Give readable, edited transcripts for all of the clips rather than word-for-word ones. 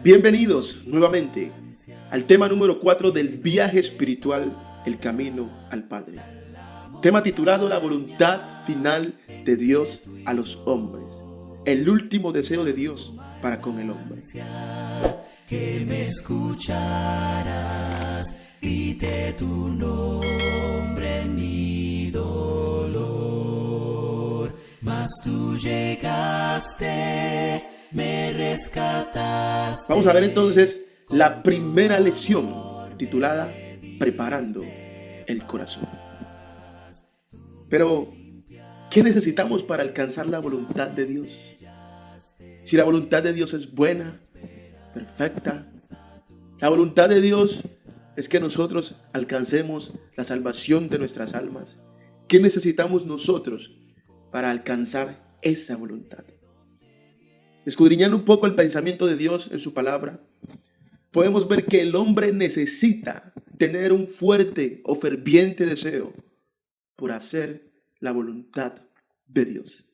Bienvenidos nuevamente al tema número 4 del viaje espiritual, el camino al Padre. Tema titulado La voluntad final de Dios a los hombres. El último deseo de Dios para con el hombre. Que me escucharás, grite tu nombre en mi dolor, mas tú llegaste, me rescataste. Vamos a ver entonces la primera lección titulada Preparando el corazón. Pero, ¿qué necesitamos para alcanzar la voluntad de Dios? Si la voluntad de Dios es buena, perfecta, la voluntad de Dios es que nosotros alcancemos la salvación de nuestras almas. ¿Qué necesitamos nosotros para alcanzar esa voluntad? Escudriñando un poco el pensamiento de Dios en su palabra, podemos ver que el hombre necesita tener un fuerte o ferviente deseo por hacer la voluntad de Dios.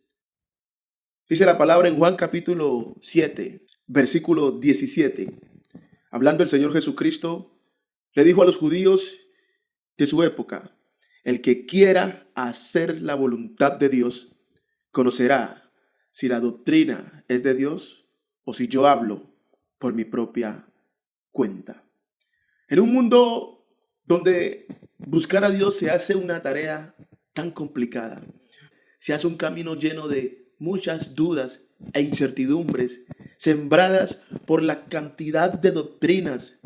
Dice la palabra en Juan capítulo 7, versículo 17. Hablando el Señor Jesucristo, le dijo a los judíos de su época: el que quiera hacer la voluntad de Dios, conocerá si la doctrina es de Dios o si yo hablo por mi propia cuenta. En un mundo donde buscar a Dios se hace una tarea tan complicada, se hace un camino lleno de muchas dudas e incertidumbres, sembradas por la cantidad de doctrinas,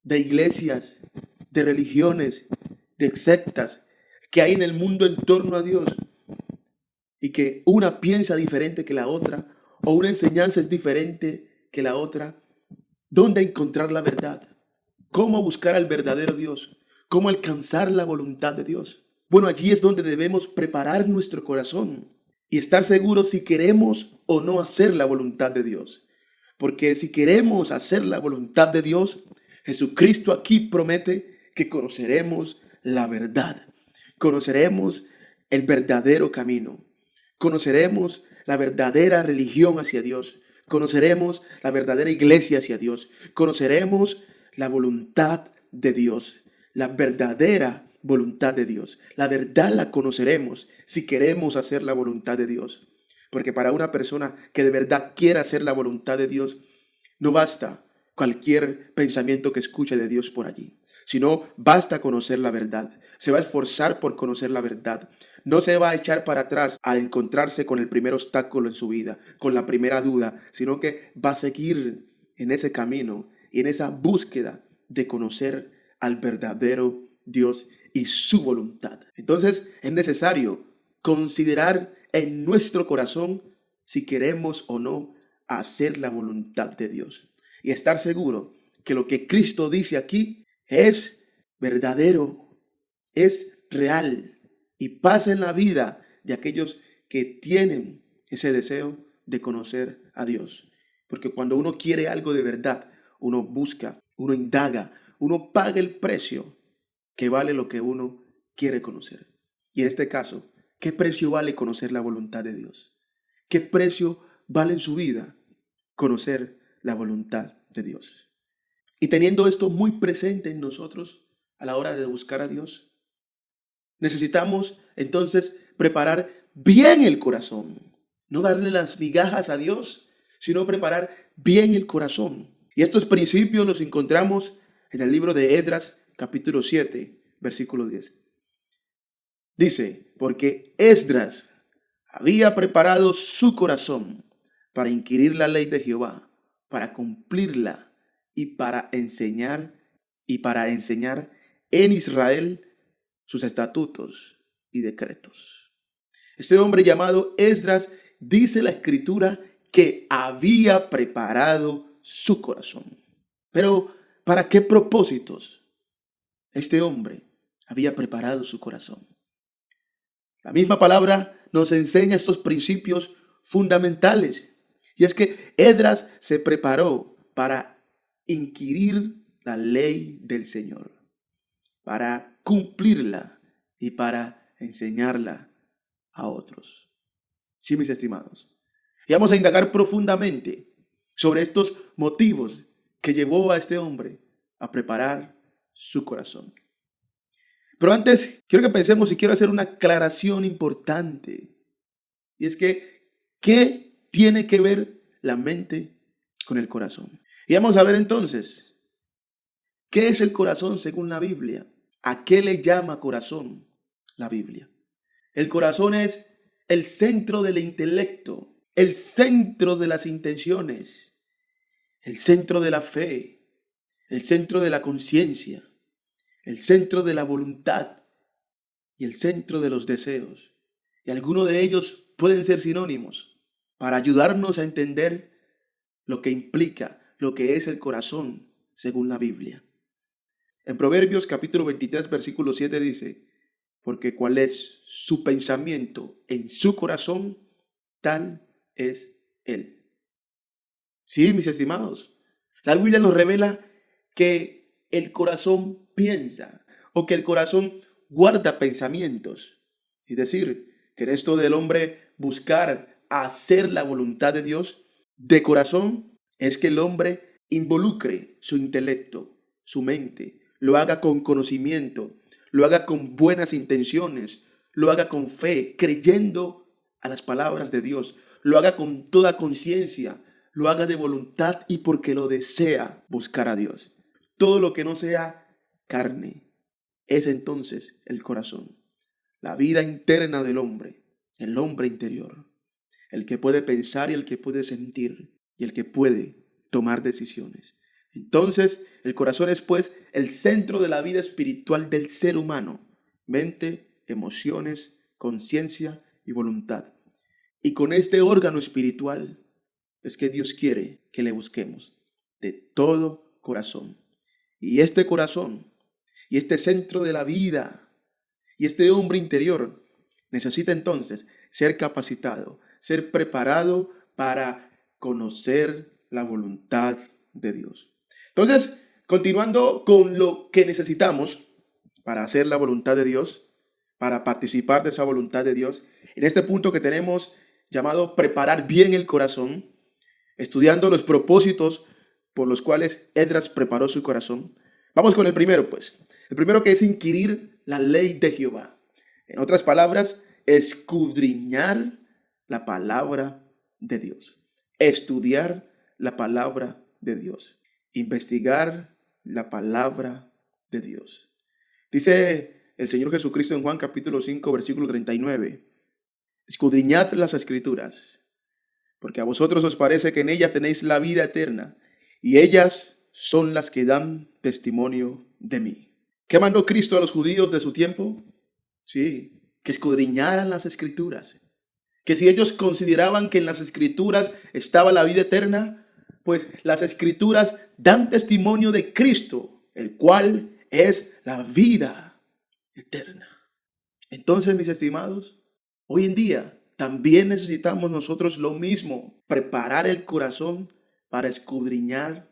de iglesias, de religiones, de sectas que hay en el mundo en torno a Dios, y que una piensa diferente que la otra, o una enseñanza es diferente que la otra. ¿Dónde encontrar la verdad? ¿Cómo buscar al verdadero Dios? ¿Cómo alcanzar la voluntad de Dios? Bueno, allí es donde debemos preparar nuestro corazón y estar seguros si queremos o no hacer la voluntad de Dios. Porque si queremos hacer la voluntad de Dios, Jesucristo aquí promete que conoceremos la verdad. Conoceremos el verdadero camino. Conoceremos la verdadera religión hacia Dios. Conoceremos la verdadera iglesia hacia Dios. Conoceremos la voluntad de Dios, la verdadera voluntad de Dios. La verdad la conoceremos si queremos hacer la voluntad de Dios. Porque para una persona que de verdad quiera hacer la voluntad de Dios, no basta cualquier pensamiento que escuche de Dios por allí, sino basta conocer la verdad. Se va a esforzar por conocer la verdad. No se va a echar para atrás al encontrarse con el primer obstáculo en su vida, con la primera duda, sino que va a seguir en ese camino y en esa búsqueda de conocer al verdadero Dios y su voluntad. Entonces es necesario considerar en nuestro corazón si queremos o no hacer la voluntad de Dios. Y estar seguro que lo que Cristo dice aquí es verdadero, es real y pasa en la vida de aquellos que tienen ese deseo de conocer a Dios. Porque cuando uno quiere algo de verdad, uno busca, uno indaga, uno paga el precio que vale lo que uno quiere conocer. Y en este caso, ¿qué precio vale conocer la voluntad de Dios? ¿Qué precio vale en su vida conocer la voluntad de Dios? Y teniendo esto muy presente en nosotros a la hora de buscar a Dios, necesitamos entonces preparar bien el corazón. No darle las migajas a Dios, sino preparar bien el corazón. Y estos principios los encontramos en el libro de Esdras, capítulo 7, versículo 10. Dice: porque Esdras había preparado su corazón para inquirir la ley de Jehová, para cumplirla y para enseñar en Israel sus estatutos y decretos. Este hombre llamado Esdras, dice la escritura, que había preparado su corazón. Pero ¿para qué propósitos este hombre había preparado su corazón? La misma palabra nos enseña estos principios fundamentales. Y es que Esdras se preparó para inquirir la ley del Señor, para cumplirla y para enseñarla a otros. Sí, mis estimados. Y vamos a indagar profundamente sobre estos motivos que llevó a este hombre a preparar su corazón. Pero antes, quiero que pensemos y quiero hacer una aclaración importante. Y es que, ¿qué tiene que ver la mente con el corazón? Y vamos a ver entonces, ¿qué es el corazón según la Biblia? ¿A qué le llama corazón la Biblia? El corazón es el centro del intelecto, el centro de las intenciones, el centro de la fe, el centro de la conciencia, el centro de la voluntad y el centro de los deseos. Y algunos de ellos pueden ser sinónimos para ayudarnos a entender lo que implica, lo que es el corazón según la Biblia. En Proverbios capítulo 23, versículo 7 dice, porque cuál es su pensamiento en su corazón, tal es él. Sí, mis estimados, la Biblia nos revela que el corazón piensa o que el corazón guarda pensamientos. Es decir, que en esto del hombre buscar hacer la voluntad de Dios de corazón es que el hombre involucre su intelecto, su mente, lo haga con conocimiento, lo haga con buenas intenciones, lo haga con fe, creyendo a las palabras de Dios, lo haga con toda conciencia, lo haga de voluntad y porque lo desea buscar a Dios. Todo lo que no sea carne es entonces el corazón, la vida interna del hombre, el hombre interior, el que puede pensar y el que puede sentir y el que puede tomar decisiones. Entonces, el corazón es pues el centro de la vida espiritual del ser humano, mente, emociones, conciencia y voluntad. Y con este órgano espiritual es que Dios quiere que le busquemos de todo corazón. Y este corazón y este centro de la vida y este hombre interior necesita entonces ser capacitado, ser preparado para conocer la voluntad de Dios. Entonces, continuando con lo que necesitamos para hacer la voluntad de Dios, para participar de esa voluntad de Dios, en este punto que tenemos llamado preparar bien el corazón, estudiando los propósitos por los cuales Esdras preparó su corazón. Vamos con el primero, pues. El primero, que es inquirir la ley de Jehová. En otras palabras, escudriñar la palabra de Dios. Estudiar la palabra de Dios. Investigar la palabra de Dios. Dice el Señor Jesucristo en Juan capítulo 5, versículo 39. Escudriñad las Escrituras, porque a vosotros os parece que en ellas tenéis la vida eterna, y ellas son las que dan testimonio de mí. ¿Qué mandó Cristo a los judíos de su tiempo? Sí, que escudriñaran las Escrituras. Que si ellos consideraban que en las Escrituras estaba la vida eterna, pues las Escrituras dan testimonio de Cristo, el cual es la vida eterna. Entonces, mis estimados, hoy en día también necesitamos nosotros lo mismo, preparar el corazón para escudriñar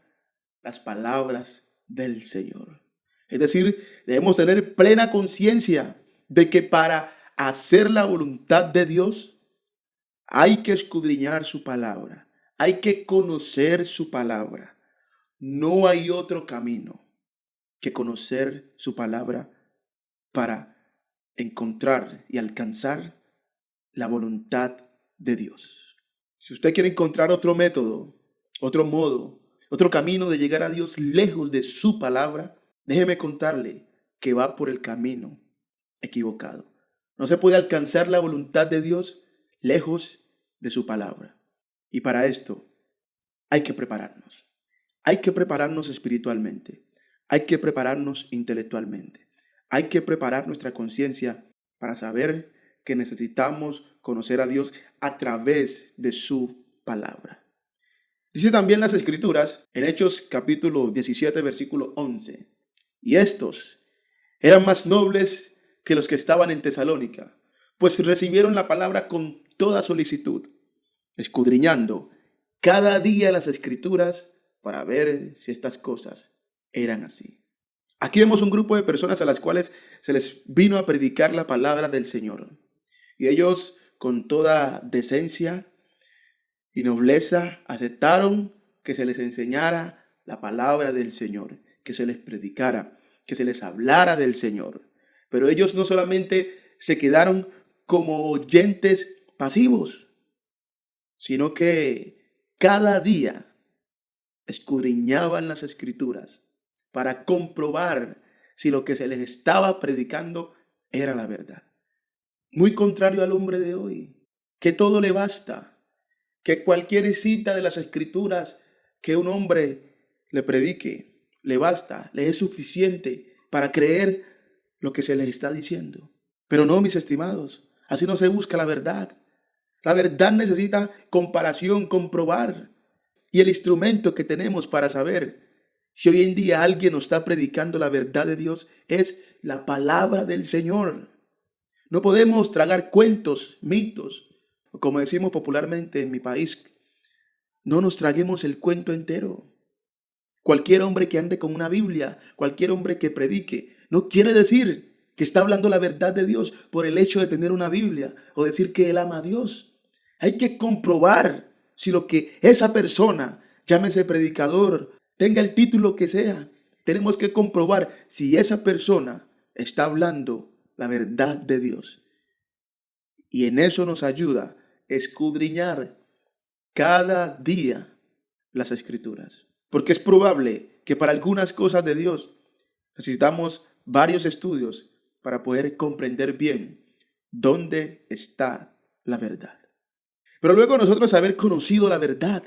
las palabras del Señor. Es decir, debemos tener plena conciencia de que para hacer la voluntad de Dios hay que escudriñar su palabra, hay que conocer su palabra. No hay otro camino que conocer su palabra para encontrar y alcanzar la voluntad de Dios. Si usted quiere encontrar otro método, otro modo, otro camino de llegar a Dios lejos de su palabra, déjeme contarle que va por el camino equivocado. No se puede alcanzar la voluntad de Dios lejos de su palabra. Y para esto hay que prepararnos. Hay que prepararnos espiritualmente. Hay que prepararnos intelectualmente. Hay que preparar nuestra conciencia para saber que necesitamos conocer a Dios a través de su palabra. Dice también las Escrituras en Hechos capítulo 17, versículo 11. Y estos eran más nobles que los que estaban en Tesalónica, pues recibieron la palabra con toda solicitud, escudriñando cada día las Escrituras para ver si estas cosas eran así. Aquí vemos un grupo de personas a las cuales se les vino a predicar la palabra del Señor. Y ellos, con toda decencia y nobleza, aceptaron que se les enseñara la palabra del Señor, que se les predicara, que se les hablara del Señor. Pero ellos no solamente se quedaron como oyentes pasivos, sino que cada día escudriñaban las Escrituras para comprobar si lo que se les estaba predicando era la verdad. Muy contrario al hombre de hoy, que todo le basta, que cualquier cita de las Escrituras que un hombre le predique, le basta, le es suficiente para creer lo que se les está diciendo. Pero no, mis estimados, así no se busca la verdad. La verdad necesita comparación, comprobar. Y el instrumento que tenemos para saber si hoy en día alguien nos está predicando la verdad de Dios es la palabra del Señor. No podemos tragar cuentos, mitos, o como decimos popularmente en mi país, no nos traguemos el cuento entero. Cualquier hombre que ande con una Biblia, cualquier hombre que predique, no quiere decir que está hablando la verdad de Dios por el hecho de tener una Biblia o decir que él ama a Dios. Hay que comprobar si lo que esa persona, llámese predicador, tenga el título que sea. Tenemos que comprobar si esa persona está hablando la verdad de Dios. Y en eso nos ayuda escudriñar cada día las Escrituras. Porque es probable que para algunas cosas de Dios necesitamos varios estudios para poder comprender bien dónde está la verdad. Pero luego nosotros haber conocido la verdad,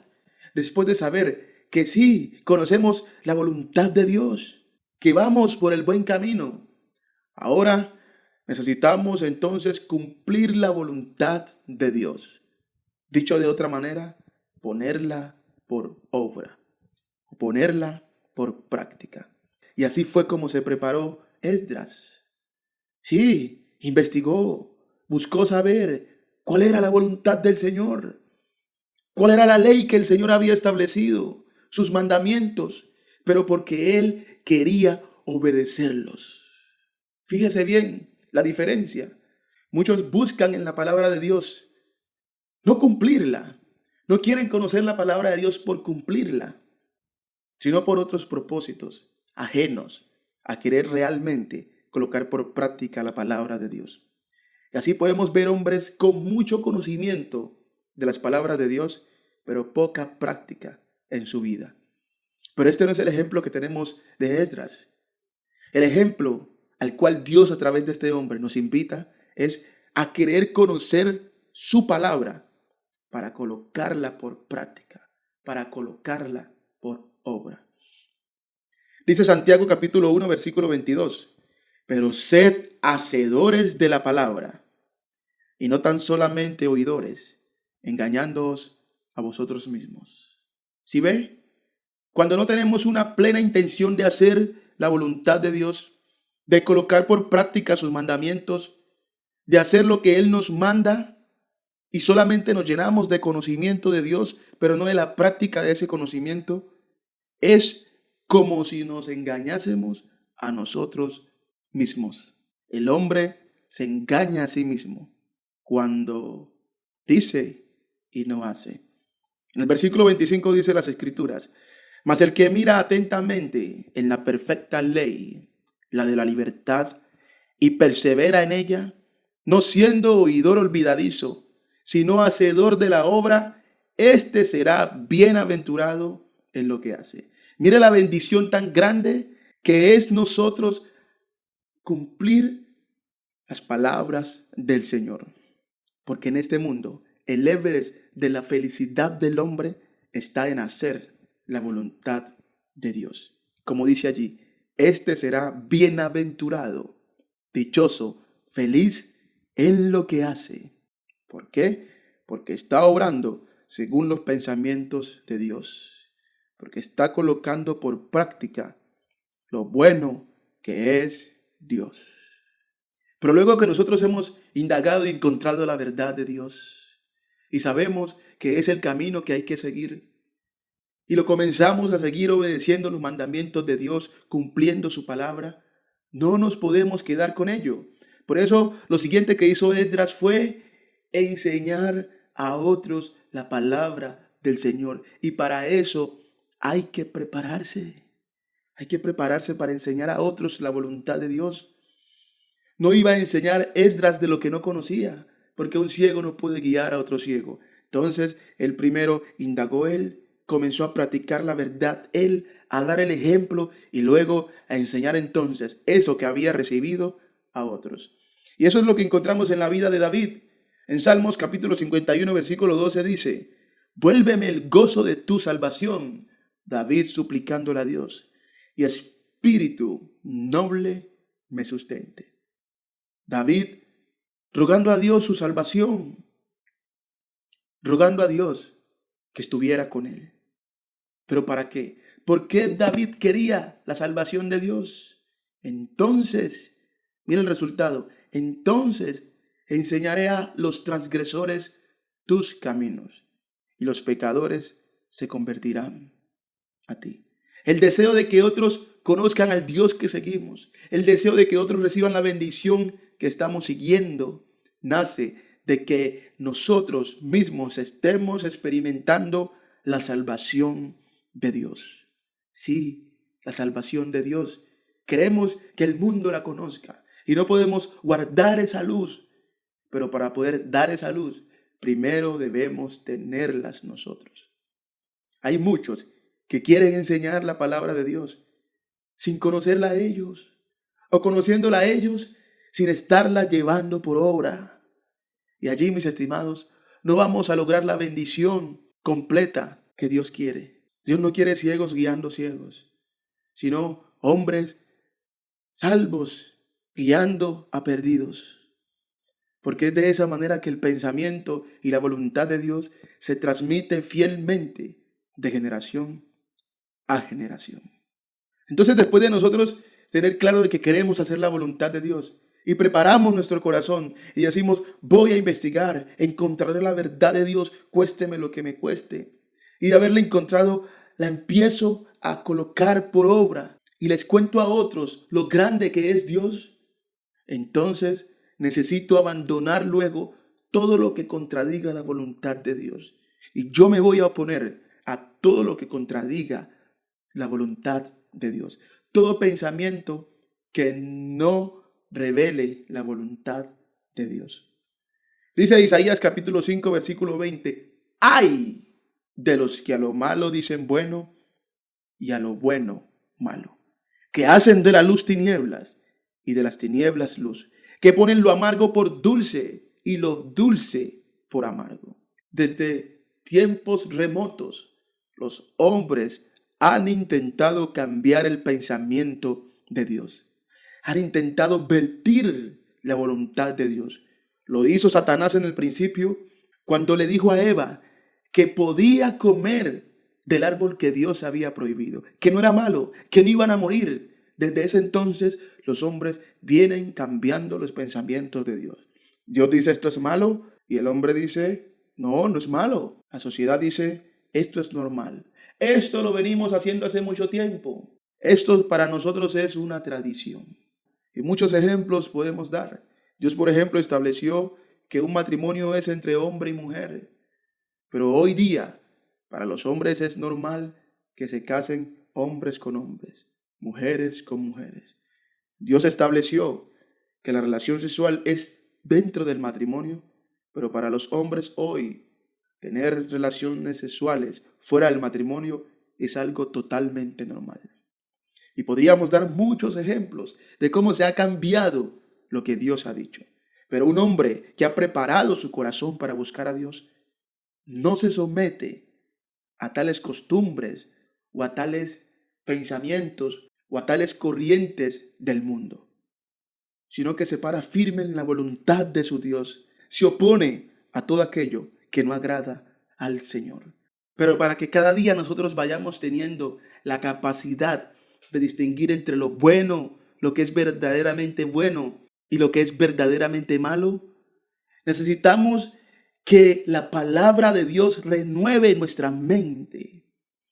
después de saber que sí, conocemos la voluntad de Dios, que vamos por el buen camino, ahora necesitamos entonces cumplir la voluntad de Dios. Dicho de otra manera, ponerla por obra, ponerla por práctica. Y así fue como se preparó Esdras. Sí, investigó, buscó saber cuál era la voluntad del Señor, cuál era la ley que el Señor había establecido, sus mandamientos, pero porque él quería obedecerlos. Fíjese bien la diferencia. Muchos buscan en la palabra de Dios no cumplirla. No quieren conocer la palabra de Dios por cumplirla, sino por otros propósitos ajenos a querer realmente colocar por práctica la palabra de Dios. Y así podemos ver hombres con mucho conocimiento de las palabras de Dios, pero poca práctica en su vida. Pero este no es el ejemplo que tenemos de Esdras. El ejemplo al cual Dios a través de este hombre nos invita es a querer conocer su palabra para colocarla por práctica, para colocarla por obra. Dice Santiago capítulo 1, versículo 22, pero sed hacedores de la palabra y no tan solamente oidores, engañándoos a vosotros mismos. ¿Sí ve? Cuando no tenemos una plena intención de hacer la voluntad de Dios, de colocar por práctica sus mandamientos, de hacer lo que Él nos manda, y solamente nos llenamos de conocimiento de Dios, pero no de la práctica de ese conocimiento, es como si nos engañásemos a nosotros mismos. El hombre se engaña a sí mismo cuando dice y no hace. En el versículo 25 dice las Escrituras, mas el que mira atentamente en la perfecta ley, la de la libertad, y persevera en ella, no siendo oidor olvidadizo, sino hacedor de la obra, éste será bienaventurado en lo que hace. Mire la bendición tan grande que es nosotros cumplir las palabras del Señor. Porque en este mundo el Everest de la felicidad del hombre está en hacer la voluntad de Dios. Como dice allí, este será bienaventurado, dichoso, feliz en lo que hace. ¿Por qué? Porque está obrando según los pensamientos de Dios. Porque está colocando por práctica lo bueno que es Dios. Pero luego que nosotros hemos indagado y encontrado la verdad de Dios y sabemos que es el camino que hay que seguir y lo comenzamos a seguir obedeciendo los mandamientos de Dios, cumpliendo su palabra, no nos podemos quedar con ello. Por eso lo siguiente que hizo Esdras fue enseñar a otros la palabra del Señor. Y para eso hay que prepararse. Hay que prepararse para enseñar a otros la voluntad de Dios. No iba a enseñar Esdras de lo que no conocía, porque un ciego no puede guiar a otro ciego. Entonces, el primero indagó él, comenzó a practicar la verdad él, a dar el ejemplo y luego a enseñar entonces eso que había recibido a otros. Y eso es lo que encontramos en la vida de David. En Salmos capítulo 51, versículo 12 dice: vuélveme el gozo de tu salvación, David suplicándole a Dios, y espíritu noble me sustente. David rogando a Dios su salvación, rogando a Dios que estuviera con él. ¿Pero para qué? ¿Por qué David quería la salvación de Dios? Entonces, mira el resultado. Entonces enseñaré a los transgresores tus caminos y los pecadores se convertirán a ti. El deseo de que otros conozcan al Dios que seguimos, el deseo de que otros reciban la bendición que estamos siguiendo, nace de que nosotros mismos estemos experimentando la salvación de Dios. Sí, la salvación de Dios. Queremos que el mundo la conozca y no podemos guardar esa luz, pero para poder dar esa luz, primero debemos tenerlas nosotros. Hay muchos que quieren enseñar la palabra de Dios sin conocerla a ellos, o conociéndola a ellos sin estarla llevando por obra. Y allí, mis estimados, no vamos a lograr la bendición completa que Dios quiere. Dios no quiere ciegos guiando ciegos, sino hombres salvos guiando a perdidos. Porque es de esa manera que el pensamiento y la voluntad de Dios se transmiten fielmente de generación a generación. Entonces, después de nosotros tener claro de que queremos hacer la voluntad de Dios y preparamos nuestro corazón y decimos: voy a investigar, encontraré la verdad de Dios, cuésteme lo que me cueste. Y de haberla encontrado, la empiezo a colocar por obra y les cuento a otros lo grande que es Dios. Entonces necesito abandonar luego todo lo que contradiga la voluntad de Dios. Y yo me voy a oponer a todo lo que contradiga la voluntad de Dios. Todo pensamiento que no revele la voluntad de Dios. Dice Isaías capítulo 5, versículo 20: ¡ay de los que a lo malo dicen bueno y a lo bueno malo! Que hacen de la luz tinieblas y de las tinieblas luz, que ponen lo amargo por dulce y lo dulce por amargo. Desde tiempos remotos, los hombres han intentado cambiar el pensamiento de Dios. Han intentado vertir la voluntad de Dios. Lo hizo Satanás en el principio cuando le dijo a Eva que podía comer del árbol que Dios había prohibido, que no era malo, que no iban a morir. Desde ese entonces los hombres vienen cambiando los pensamientos de Dios. Dios dice: esto es malo, y el hombre dice: no, no es malo. La sociedad dice: esto es normal. Esto lo venimos haciendo hace mucho tiempo. Esto para nosotros es una tradición. Y muchos ejemplos podemos dar. Dios, por ejemplo, estableció que un matrimonio es entre hombre y mujer. Pero hoy día, para los hombres es normal que se casen hombres con hombres, mujeres con mujeres. Dios estableció que la relación sexual es dentro del matrimonio, pero para los hombres hoy, tener relaciones sexuales fuera del matrimonio es algo totalmente normal. Y podríamos dar muchos ejemplos de cómo se ha cambiado lo que Dios ha dicho. Pero un hombre que ha preparado su corazón para buscar a Dios no se somete a tales costumbres o a tales pensamientos o a tales corrientes del mundo, sino que se para firme en la voluntad de su Dios. Se opone a todo aquello que no agrada al Señor. Pero para que cada día nosotros vayamos teniendo la capacidad de distinguir entre lo bueno, lo que es verdaderamente bueno y lo que es verdaderamente malo, necesitamos que la palabra de Dios renueve nuestra mente.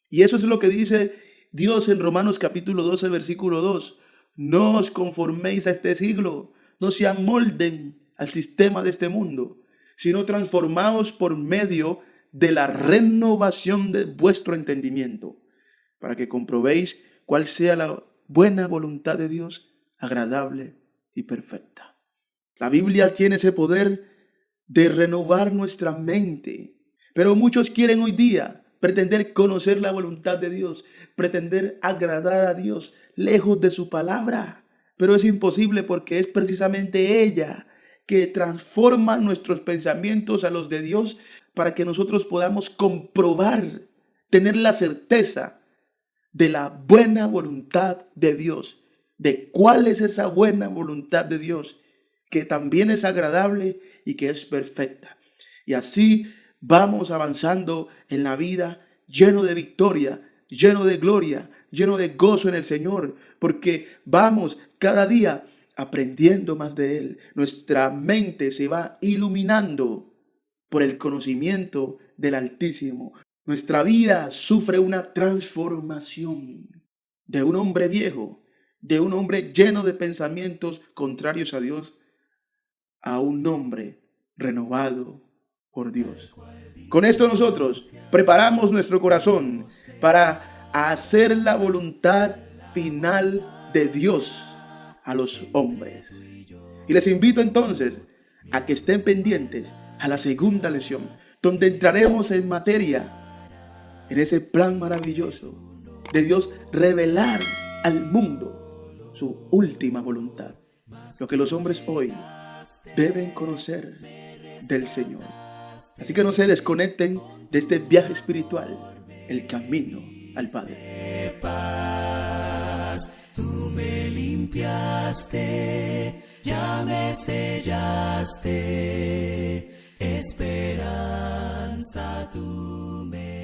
Y eso es lo que dice Dios en Romanos capítulo 12, versículo 2. No os conforméis a este siglo, no se amolden al sistema de este mundo, sino transformaos por medio de la renovación de vuestro entendimiento, para que comprobéis cuál sea la buena voluntad de Dios, agradable y perfecta. La Biblia tiene ese poder de renovar nuestra mente, pero muchos quieren hoy día pretender conocer la voluntad de Dios, pretender agradar a Dios lejos de su palabra. Pero es imposible porque es precisamente ella que transforma nuestros pensamientos a los de Dios para que nosotros podamos comprobar, tener la certeza de la buena voluntad de Dios, de cuál es esa buena voluntad de Dios, que también es agradable y que es perfecta. Y así vamos avanzando en la vida lleno de victoria, lleno de gloria, lleno de gozo en el Señor, porque vamos cada día aprendiendo más de Él. Nuestra mente se va iluminando por el conocimiento del Altísimo. Nuestra vida sufre una transformación de un hombre viejo, de un hombre lleno de pensamientos contrarios a Dios, a un hombre renovado por Dios. Con esto nosotros preparamos nuestro corazón para hacer la voluntad final de Dios a los hombres. Y les invito entonces a que estén pendientes a la segunda lección, donde entraremos en materia, en ese plan maravilloso de Dios revelar al mundo su última voluntad, lo que los hombres hoy deben conocer del Señor. Así que no se desconecten de este viaje espiritual, el camino al Padre. Tú me limpiaste, ya me sellaste, esperanza tú me